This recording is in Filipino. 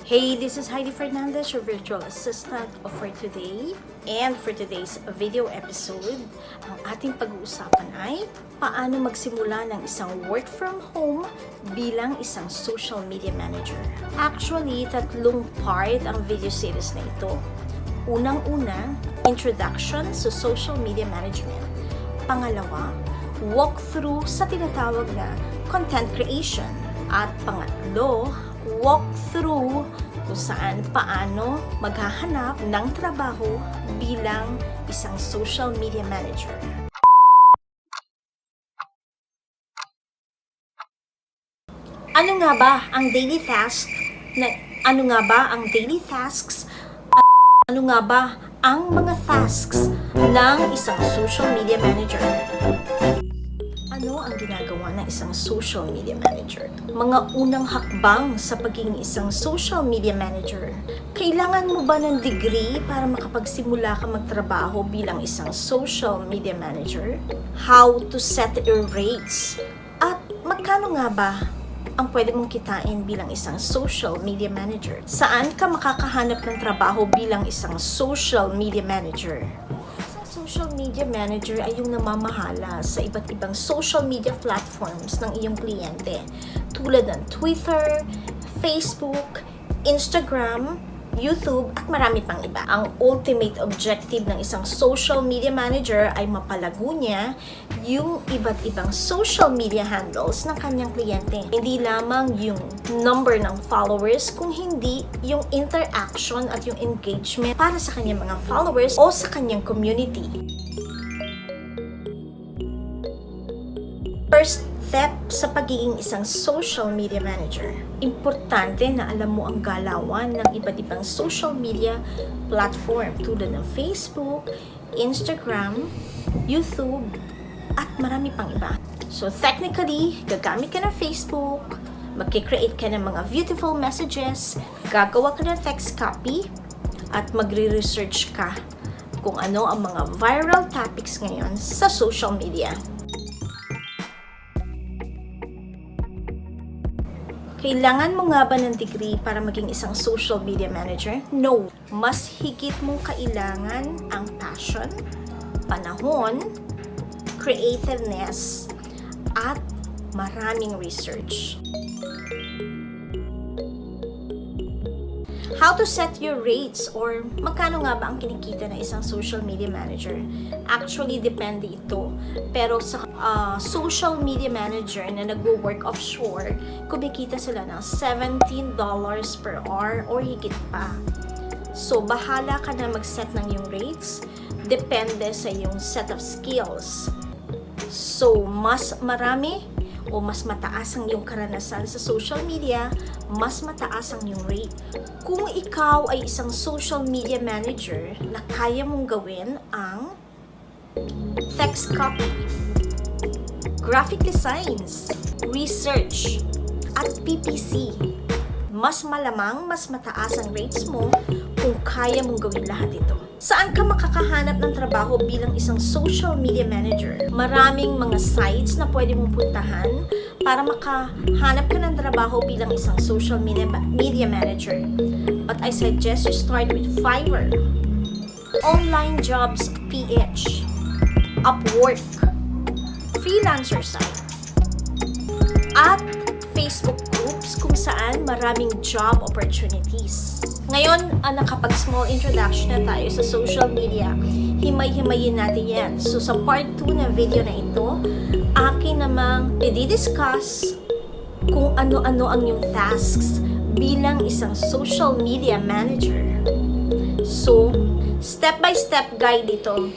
Hey, this is Heidie-Fernandez, your virtual assistant for today. And for today's video episode, ang ating pag-uusapan ay paano magsimula ng isang work from home bilang isang social media manager. Actually, tatlong part ang video series na ito. Unang-una, introduction sa social media management. Pangalawa, walkthrough sa tinatawag na content creation. At pangatlo, walkthrough kung saan paano maghahanap ng trabaho bilang isang social media manager. Ano nga ba ang daily tasks Ano nga ba ang mga tasks ng isang social media manager? Ano ang ginagawa ng isang social media manager? Mga unang hakbang sa pagiging isang social media manager. Kailangan mo ba ng degree para makapagsimula ka magtrabaho bilang isang social media manager? How to set your rates? At magkano nga ba ang pwede mong kitain bilang isang social media manager? Saan ka makakahanap ng trabaho bilang isang social media manager? Social media manager ay yung namamahala sa iba't ibang social media platforms ng iyong kliyente tulad ng Twitter, Facebook, Instagram, YouTube at marami pang iba. Ang ultimate objective ng isang social media manager ay mapalago niya yung iba't ibang social media handles ng kanyang kliyente. Hindi lamang yung number ng followers, kung hindi yung interaction at yung engagement para sa kanyang mga followers o sa kanyang community. First step sa pagiging isang social media manager. Importante na alam mo ang galawan ng iba't ibang social media platform tulad ng Facebook, Instagram, YouTube, at marami pang iba. So technically, gagamit ka ng Facebook, magkikreate ka ng mga beautiful messages, gagawa ka ng text copy, at magre-research ka kung ano ang mga viral topics ngayon sa social media. Kailangan mo nga ba ng degree para maging isang social media manager? No. Mas higit mong kailangan ang passion, panahon, creativeness, at maraming research. How to set your rates or magkano nga ba ang kinikita ng isang social media manager? Actually, depende ito. Pero sa social media manager na nagwo-work offshore, kumikita sila ng $17 per hour or higit pa. So, bahala ka na mag-set ng yung rates. Depende sa yung set of skills. So, mas marami o mas mataas ang iyong karanasan sa social media, mas mataas ang iyong rate. Kung ikaw ay isang social media manager na kaya mong gawin ang text copy, graphic designs, research, at PPC, mas malamang mas mataas ang rates mo kung kaya mong gawin lahat ito. Saan ka makakahanap ng trabaho bilang isang social media manager? Maraming mga sites na pwede mong puntahan para makahanap ka ng trabaho bilang isang social media manager. But I suggest you start with Fiverr, Online Jobs PH, Upwork, Freelancer site, at Facebook groups kung saan maraming job opportunities. Ngayon, nakapag-small introduction na tayo sa social media. Himay-himayin natin yan. So, sa part 2 na video na ito, akin namang i-discuss kung ano-ano ang yung tasks bilang isang social media manager. So, step-by-step guide ito.